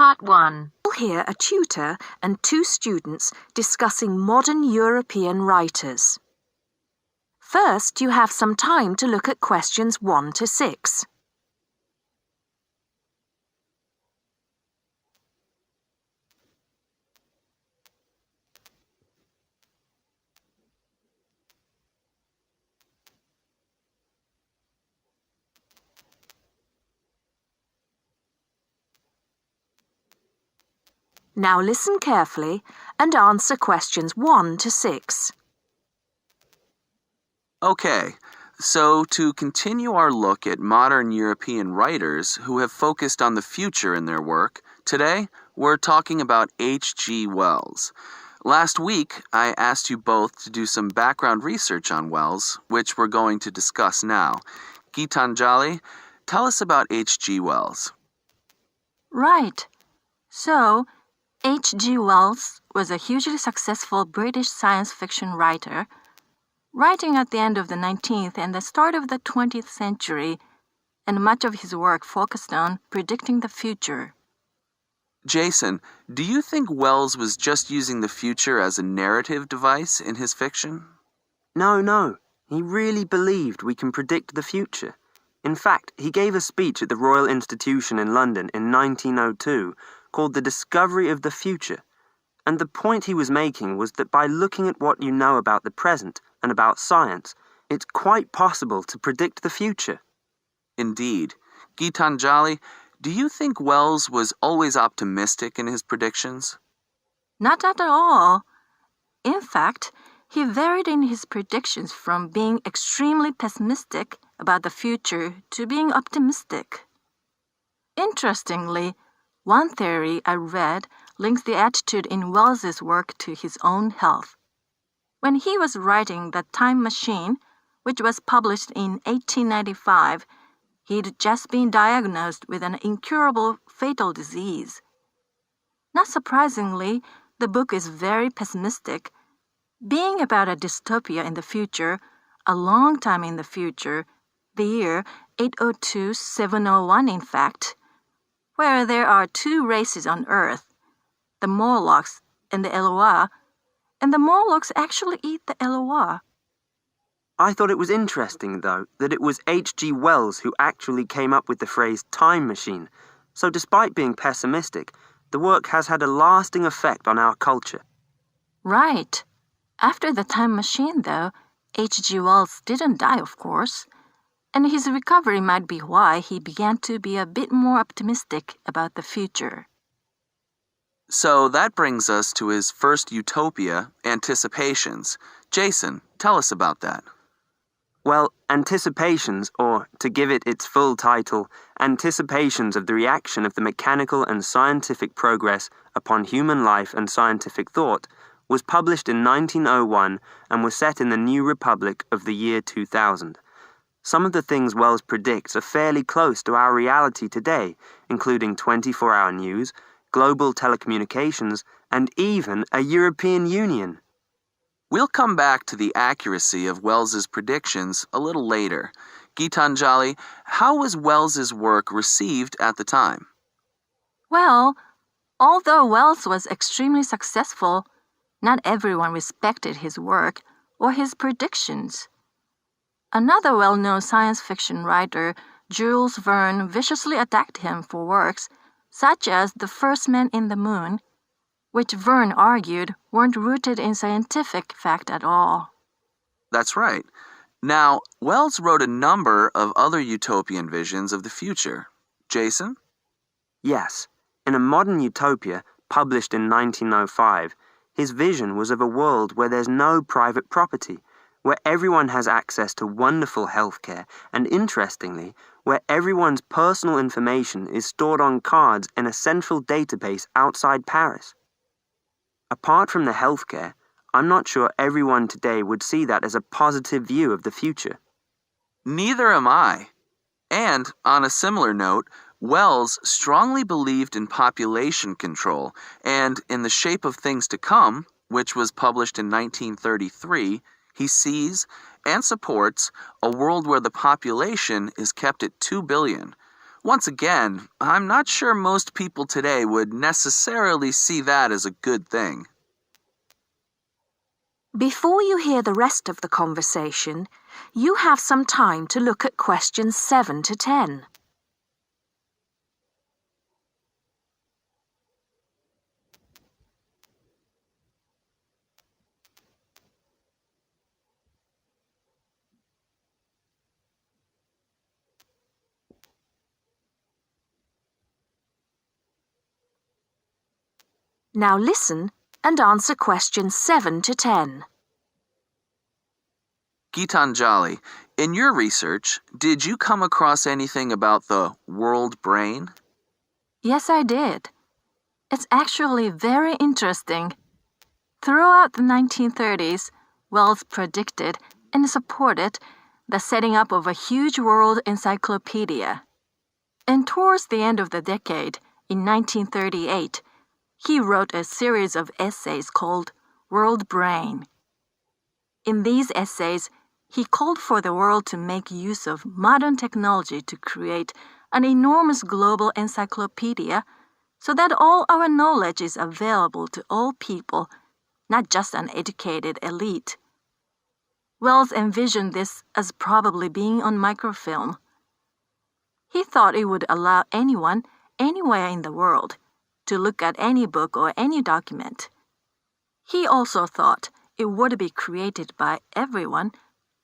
Part 1. You'll hear a tutor and two students discussing modern European writers. First, you have some time to look at questions 1 to 6. Now listen carefully and answer questions 1 to 6. Okay, so to continue our look at modern European writers who have focused on the future in their work, today we're talking about H.G. Wells. Last week, I asked you both to do some background research on Wells, which we're going to discuss now. Gitanjali, tell us about H.G. Wells. Right. So, H.G. Wells was a hugely successful British science fiction writer, writing at the end of the 19th and the start of the 20th century, and much of his work focused on predicting the future. Jason, do you think Wells was just using the future as a narrative device in his fiction? No. He really believed we can predict the future. In fact, he gave a speech at the Royal Institution in London in 1902 called The Discovery of the Future. And the point he was making was that by looking at what you know about the present and about science, it's quite possible to predict the future. Indeed. Gitanjali, do you think Wells was always optimistic in his predictions? Not at all. In fact, he varied in his predictions from being extremely pessimistic about the future to being optimistic. Interestingly, one theory I read links the attitude in Wells's work to his own health. When he was writing The Time Machine, which was published in 1895, he'd just been diagnosed with an incurable fatal disease. Not surprisingly, the book is very pessimistic, being about a dystopia in the future, a long time in the future, the year 802-701 in fact, where there are two races on Earth, the Morlocks and the Eloi, and the Morlocks actually eat the Eloi. I thought it was interesting, though, that it was H.G. Wells who actually came up with the phrase time machine, so despite being pessimistic, the work has had a lasting effect on our culture. Right. After The Time Machine, though, H.G. Wells didn't die, of course, and his recovery might be why he began to be a bit more optimistic about the future. So that brings us to his first utopia, Anticipations. Jason, tell us about that. Well, Anticipations, or to give it its full title, Anticipations of the Reaction of the Mechanical and Scientific Progress upon Human Life and Scientific Thought, was published in 1901 and was set in the New Republic of the year 2000. Some of the things Wells predicts are fairly close to our reality today, including 24-hour news, global telecommunications, and even a European Union. We'll come back to the accuracy of Wells's predictions a little later. Gitanjali, how was Wells's work received at the time? Well, although Wells was extremely successful, not everyone respected his work or his predictions. Another well-known science fiction writer, Jules Verne, viciously attacked him for works such as The First Man in the Moon, which Verne argued weren't rooted in scientific fact at all. That's right. Now, Wells wrote a number of other utopian visions of the future. Jason? Yes. In A Modern Utopia, published in 1905, his vision was of a world where there's no private property, where everyone has access to wonderful healthcare, and interestingly, where everyone's personal information is stored on cards in a central database outside Paris. Apart from the healthcare, I'm not sure everyone today would see that as a positive view of the future. Neither am I. And, on a similar note, Wells strongly believed in population control, and in The Shape of Things to Come, which was published in 1933, he sees and supports a world where the population is kept at 2 billion, Once again, I'm not sure most people today would necessarily see that as a good thing. Before you hear the rest of the conversation, you have some time to look at questions 7 to 10. Now listen and answer questions 7 to 10. Gitanjali, in your research, did you come across anything about the world brain? Yes, I did. It's actually very interesting. Throughout the 1930s, Wells predicted and supported the setting up of a huge world encyclopedia. And towards the end of the decade, in 1938, he wrote a series of essays called World Brain. In these essays, he called for the world to make use of modern technology to create an enormous global encyclopedia so that all our knowledge is available to all people, not just an educated elite. Wells envisioned this as probably being on microfilm. He thought it would allow anyone, anywhere in the world, to look at any book or any document. He also thought it would be created by everyone,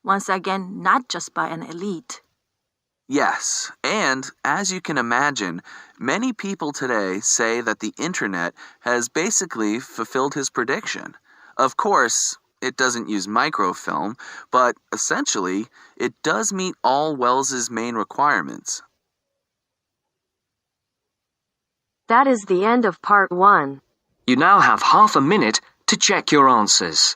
once again, not just by an elite. Yes, and as you can imagine, many people today say that the internet has basically fulfilled his prediction. Of course, it doesn't use microfilm, but essentially, it does meet all Wells's main requirements. That is the end of part 1. You now have half a minute to check your answers.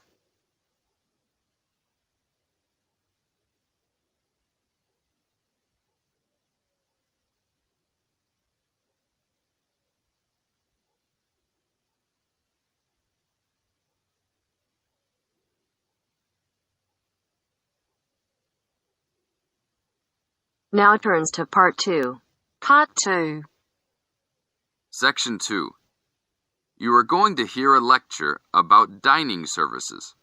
Now turns to part 2. Part 2. Section 2. You are going to hear a lecture about dining services.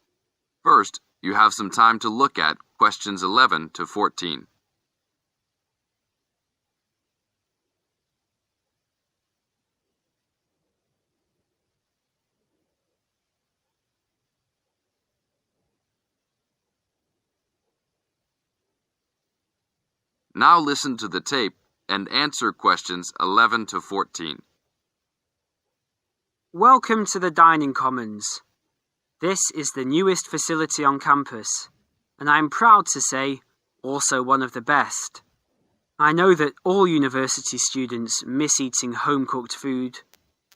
First, you have some time to look at questions 11 to 14. Now listen to the tape and answer questions 11 to 14. Welcome to the Dining Commons. This is the newest facility on campus, and I am proud to say, also one of the best. I know that all university students miss eating home-cooked food.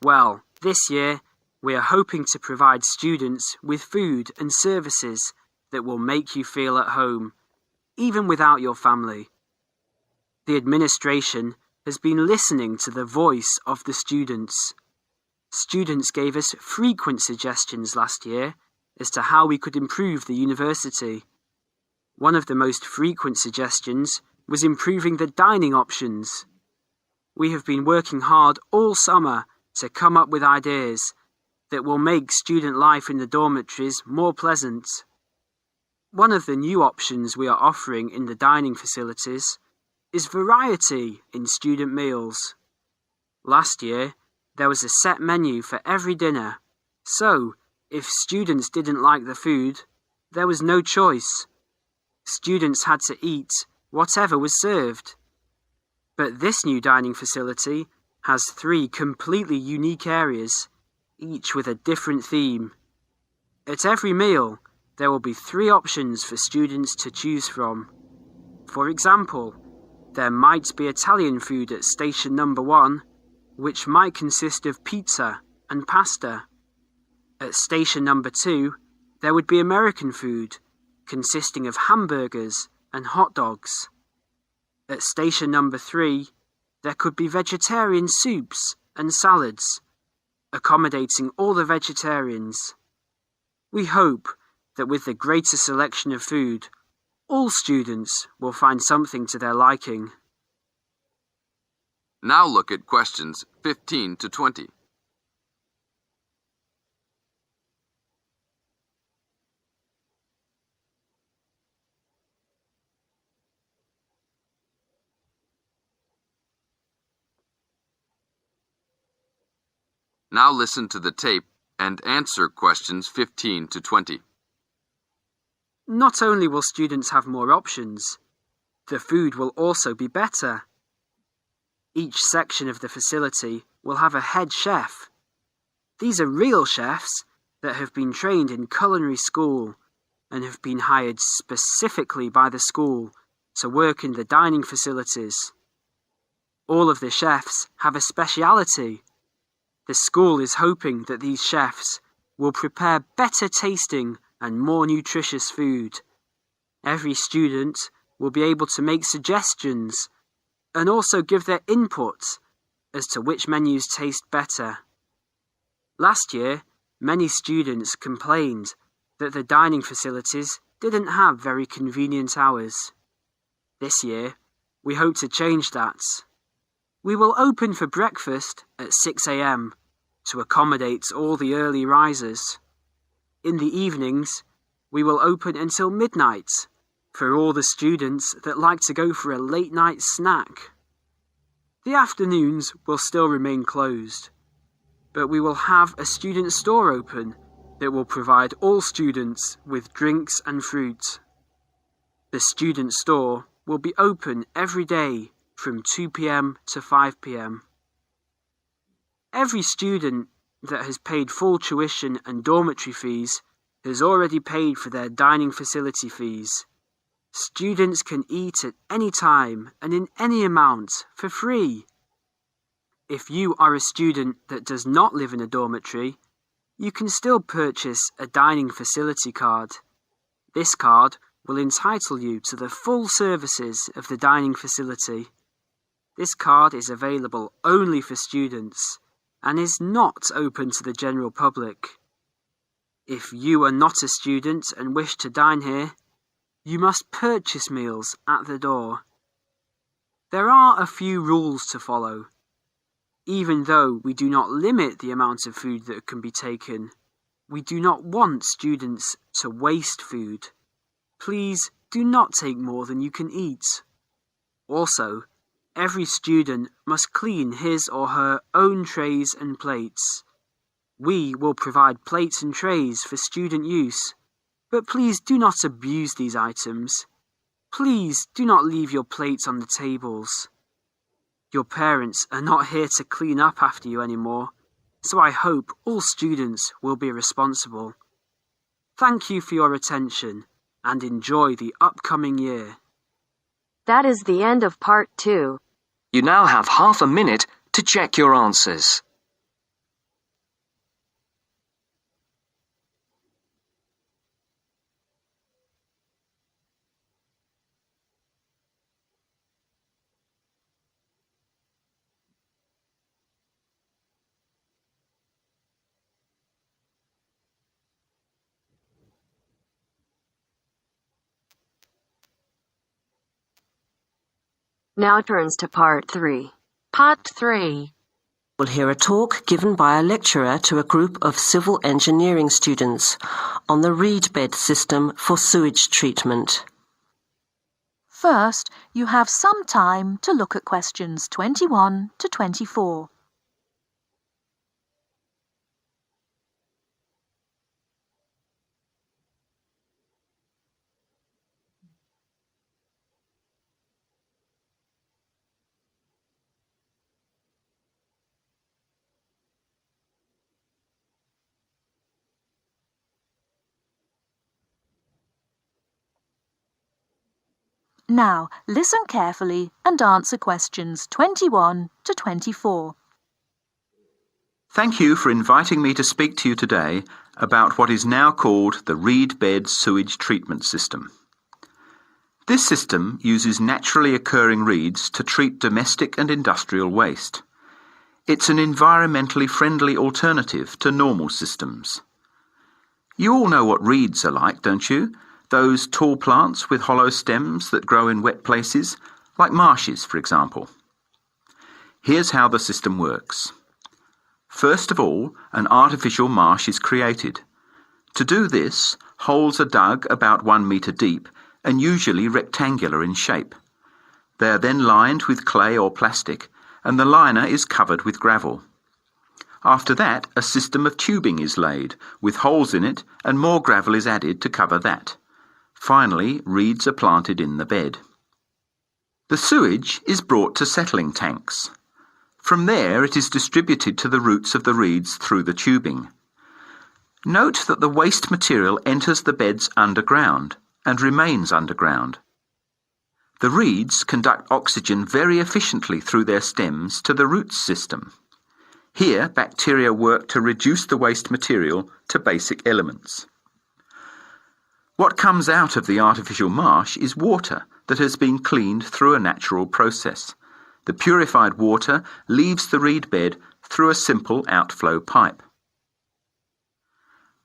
Well, this year, we are hoping to provide students with food and services that will make you feel at home, even without your family. The administration has been listening to the voice of the students. Students gave us frequent suggestions last year as to how we could improve the university. One of the most frequent suggestions was improving the dining options. We have been working hard all summer to come up with ideas that will make student life in the dormitories more pleasant. One of the new options we are offering in the dining facilities is variety in student meals. Last year, there was a set menu for every dinner, so if students didn't like the food, there was no choice. Students had to eat whatever was served. But this new dining facility has 3 completely unique areas, each with a different theme. At every meal, there will be 3 options for students to choose from. For example, there might be Italian food at station number 1, which might consist of pizza and pasta. At station number 2, there would be American food, consisting of hamburgers and hot dogs. At station number 3, there could be vegetarian soups and salads, accommodating all the vegetarians. We hope that with the greater selection of food, all students will find something to their liking. Now look at questions 15 to 20. Now listen to the tape and answer questions 15 to 20. Not only will students have more options, the food will also be better. Each section of the facility will have a head chef. These are real chefs that have been trained in culinary school and have been hired specifically by the school to work in the dining facilities. All of the chefs have a speciality. The school is hoping that these chefs will prepare better tasting and more nutritious food. Every student will be able to make suggestions and also give their input as to which menus taste better. Last year, many students complained that the dining facilities didn't have very convenient hours. This year, we hope to change that. We will open for breakfast at 6 a.m. to accommodate all the early risers. In the evenings, we will open until midnight for all the students that like to go for a late-night snack. The afternoons will still remain closed, but we will have a student store open that will provide all students with drinks and fruit. The student store will be open every day from 2 p.m. to 5 p.m. Every student that has paid full tuition and dormitory fees has already paid for their dining facility fees. Students can eat at any time and in any amount for free. If you are a student that does not live in a dormitory, you can still purchase a dining facility card. This card will entitle you to the full services of the dining facility. This card is available only for students and is not open to the general public. If you are not a student and wish to dine here, you must purchase meals at the door. There are a few rules to follow. Even though we do not limit the amount of food that can be taken, we do not want students to waste food. Please do not take more than you can eat. Also, every student must clean his or her own trays and plates. We will provide plates and trays for student use, but please do not abuse these items. Please do not leave your plates on the tables. Your parents are not here to clean up after you anymore, so I hope all students will be responsible. Thank you for your attention and enjoy the upcoming year. That is the end of part 2. You now have half a minute to check your answers. Now turns to part 3. Part 3. We'll hear a talk given by a lecturer to a group of civil engineering students on the reed bed system for sewage treatment. First, you have some time to look at questions 21 to 24. Now, listen carefully and answer questions 21 to 24. Thank you for inviting me to speak to you today about what is now called the reed bed sewage treatment system. This system uses naturally occurring reeds to treat domestic and industrial waste. It's an environmentally friendly alternative to normal systems. You all know what reeds are like, don't you? Those tall plants with hollow stems that grow in wet places, like marshes, for example. Here's how the system works. First of all, an artificial marsh is created. To do this, holes are dug about 1 metre deep and usually rectangular in shape. They are then lined with clay or plastic, and the liner is covered with gravel. After that, a system of tubing is laid, with holes in it, and more gravel is added to cover that. Finally, reeds are planted in the bed. The sewage is brought to settling tanks. From there, it is distributed to the roots of the reeds through the tubing. Note that the waste material enters the beds underground and remains underground. The reeds conduct oxygen very efficiently through their stems to the roots system. Here, bacteria work to reduce the waste material to basic elements. What comes out of the artificial marsh is water that has been cleaned through a natural process. The purified water leaves the reed bed through a simple outflow pipe.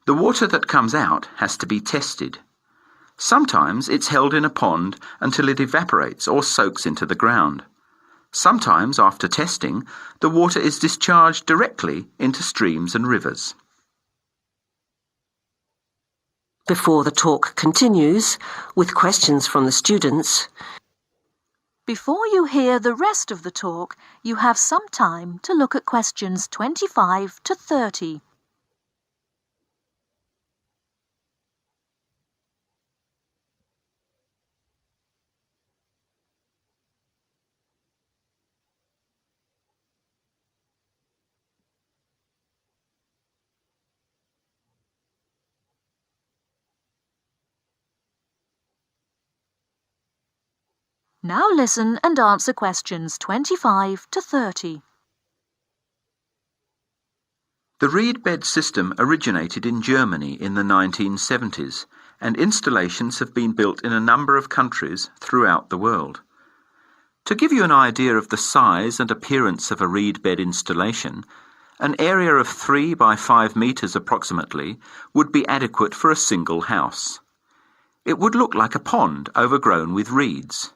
The water that comes out has to be tested. Sometimes it's held in a pond until it evaporates or soaks into the ground. Sometimes, after testing, the water is discharged directly into streams and rivers. Before the talk continues, with questions from the students, Before you hear the rest of the talk, you have some time to look at questions 25 to 30. Now listen and answer questions 25 to 30. The reed bed system originated in Germany in the 1970s, and installations have been built in a number of countries throughout the world. To give you an idea of the size and appearance of a reed bed installation, an area of 3 by 5 metres approximately would be adequate for a single house. It would look like a pond overgrown with reeds.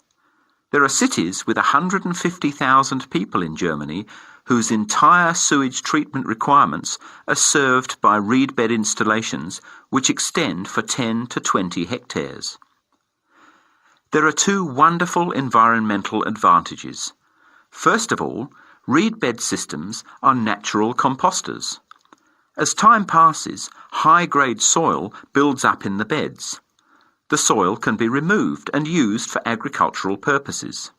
There are cities with 150,000 people in Germany whose entire sewage treatment requirements are served by reed bed installations which extend for 10 to 20 hectares. There are 2 wonderful environmental advantages. First of all, reed bed systems are natural composters. As time passes, high-grade soil builds up in the beds. The soil can be removed and used for agricultural purposes.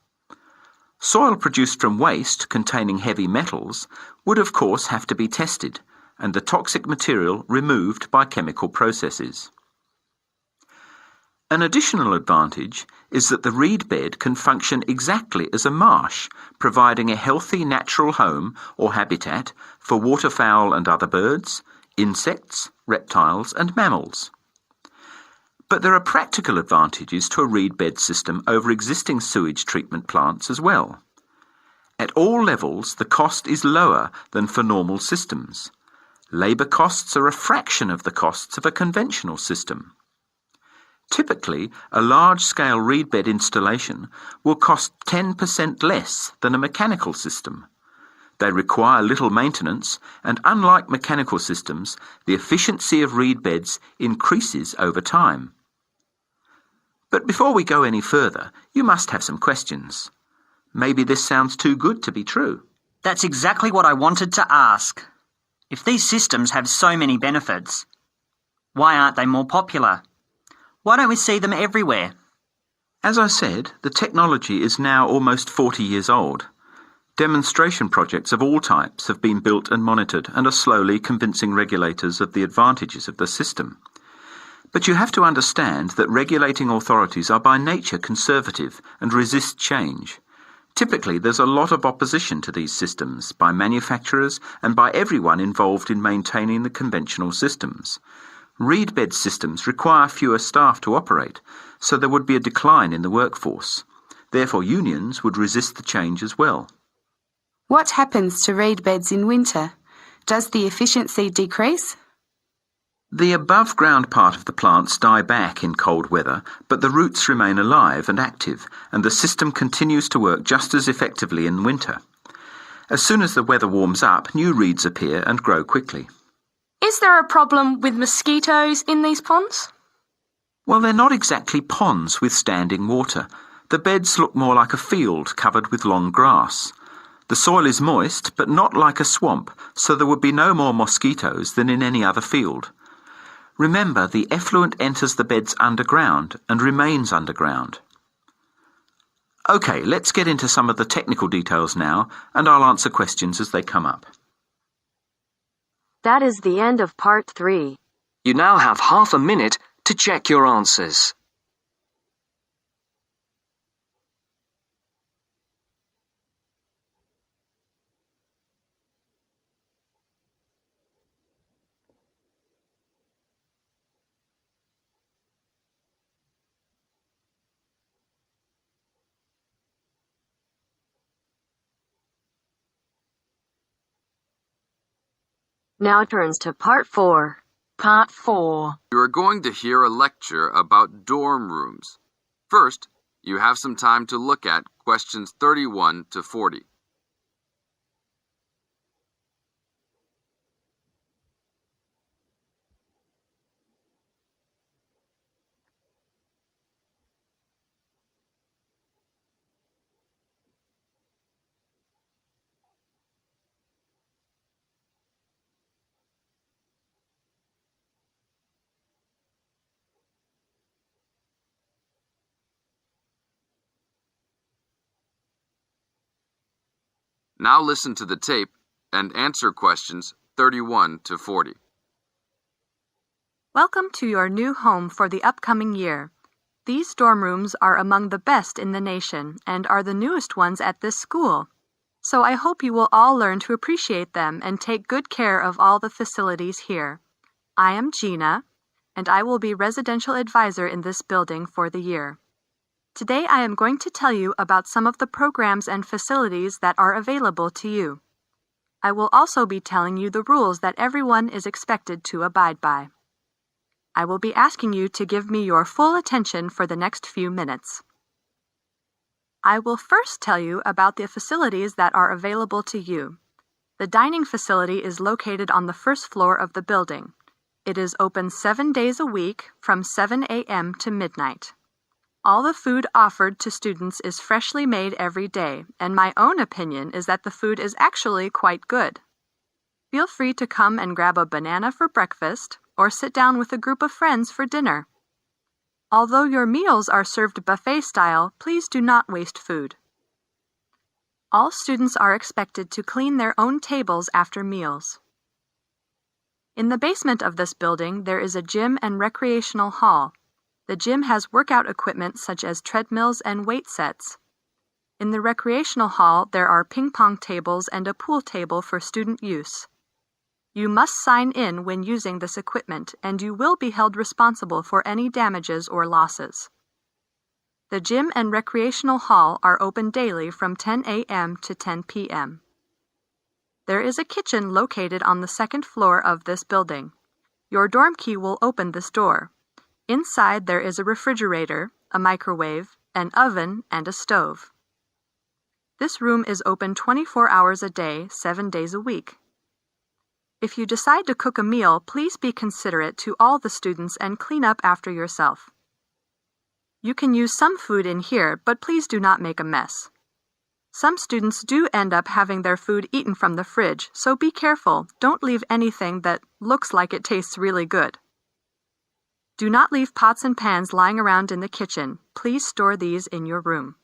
Soil produced from waste containing heavy metals would of course have to be tested and the toxic material removed by chemical processes. An additional advantage is that the reed bed can function exactly as a marsh, providing a healthy natural home or habitat for waterfowl and other birds, insects, reptiles and mammals. But there are practical advantages to a reed bed system over existing sewage treatment plants as well. At all levels, the cost is lower than for normal systems. Labour costs are a fraction of the costs of a conventional system. Typically, a large-scale reed bed installation will cost 10% less than a mechanical system. They require little maintenance, and unlike mechanical systems, the efficiency of reed beds increases over time. But before we go any further, you must have some questions. Maybe this sounds too good to be true. That's exactly what I wanted to ask. If these systems have so many benefits, why aren't they more popular? Why don't we see them everywhere? As I said, the technology is now almost 40 years old. Demonstration projects of all types have been built and monitored and are slowly convincing regulators of the advantages of the system. But you have to understand that regulating authorities are by nature conservative and resist change. Typically, there's a lot of opposition to these systems by manufacturers and by everyone involved in maintaining the conventional systems. Reed bed systems require fewer staff to operate, so there would be a decline in the workforce. Therefore, unions would resist the change as well. What happens to reed beds in winter? Does the efficiency decrease? The above-ground part of the plants die back in cold weather, but the roots remain alive and active, and the system continues to work just as effectively in winter. As soon as the weather warms up, new reeds appear and grow quickly. Is there a problem with mosquitoes in these ponds? Well, they're not exactly ponds with standing water. The beds look more like a field covered with long grass. The soil is moist, but not like a swamp, so there would be no more mosquitoes than in any other field. Remember, the effluent enters the beds underground and remains underground. OK, let's get into some of the technical details now, and I'll answer questions as they come up. That is the end of part 3. You now have half a minute to check your answers. Now turns to part 4. Part 4. You are going to hear a lecture about dorm rooms. First, you have some time to look at questions 31 to 40. Now listen to the tape and answer questions 31 to 40. Welcome to your new home for the upcoming year. These dorm rooms are among the best in the nation and are the newest ones at this school. So I hope you will all learn to appreciate them and take good care of all the facilities here. I am Gina, and I will be residential advisor in this building for the year. Today I am going to tell you about some of the programs and facilities that are available to you. I will also be telling you the rules that everyone is expected to abide by. I will be asking you to give me your full attention for the next few minutes. I will first tell you about the facilities that are available to you. The dining facility is located on the first floor of the building. It is open 7 days a week from 7 a.m. to midnight. All the food offered to students is freshly made every day, and my own opinion is that the food is actually quite good. Feel free to come and grab a banana for breakfast or sit down with a group of friends for dinner. Although your meals are served buffet style, please do not waste food. All students are expected to clean their own tables after meals. In the basement of this building, there is a gym and recreational hall. The gym has workout equipment such as treadmills and weight sets. In the recreational hall, there are ping pong tables and a pool table for student use. You must sign in when using this equipment, and you will be held responsible for any damages or losses. The gym and recreational hall are open daily from 10 a.m. to 10 p.m. There is a kitchen located on the second floor of this building. Your dorm key will open this door. Inside there is a refrigerator, a microwave, an oven, and a stove. This room is open 24 hours a day, 7 days a week. If you decide to cook a meal, please be considerate to all the students and clean up after yourself. You can use some food in here, but please do not make a mess. Some students do end up having their food eaten from the fridge, so be careful. Don't leave anything that looks like it tastes really good. Do not leave pots and pans lying around in the kitchen. Please store these in your room.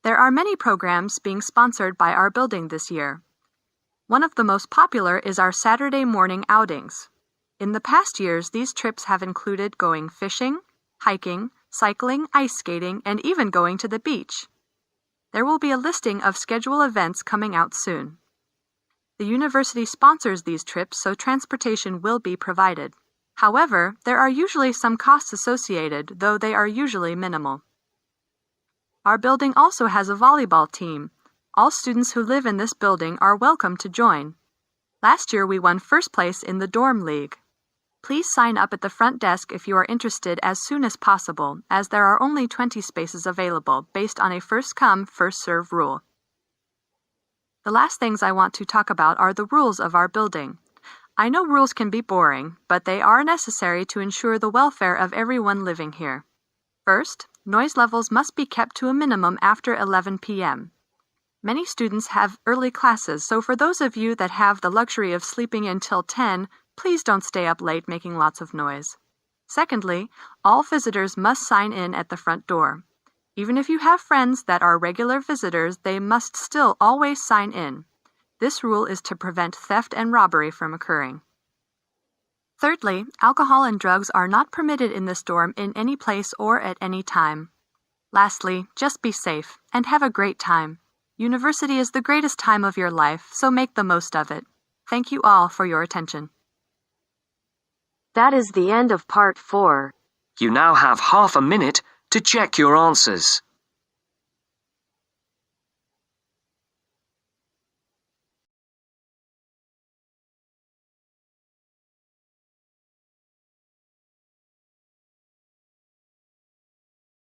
There are many programs being sponsored by our building this year. One of the most popular is our Saturday morning outings. In the past years, these trips have included going fishing, hiking, cycling, ice skating, and even going to the beach. There will be a listing of scheduled events coming out soon. The university sponsors these trips, so transportation will be provided. However, there are usually some costs associated, though they are usually minimal. Our building also has a volleyball team. All students who live in this building are welcome to join. Last year we won first place in the dorm league. Please sign up at the front desk if you are interested as soon as possible, as there are only 20 spaces available based on a first-come, first-served rule. The last things I want to talk about are the rules of our building. I know rules can be boring, but they are necessary to ensure the welfare of everyone living here. First, noise levels must be kept to a minimum after 11 p.m. Many students have early classes, so for those of you that have the luxury of sleeping until 10, please don't stay up late making lots of noise. Secondly, all visitors must sign in at the front door. Even if you have friends that are regular visitors, they must still always sign in. This rule is to prevent theft and robbery from occurring. Thirdly, alcohol and drugs are not permitted in this dorm in any place or at any time. Lastly, just be safe and have a great time. University is the greatest time of your life, so make the most of it. Thank you all for your attention. That is the end of part 4. You now have half a minute to check your answers.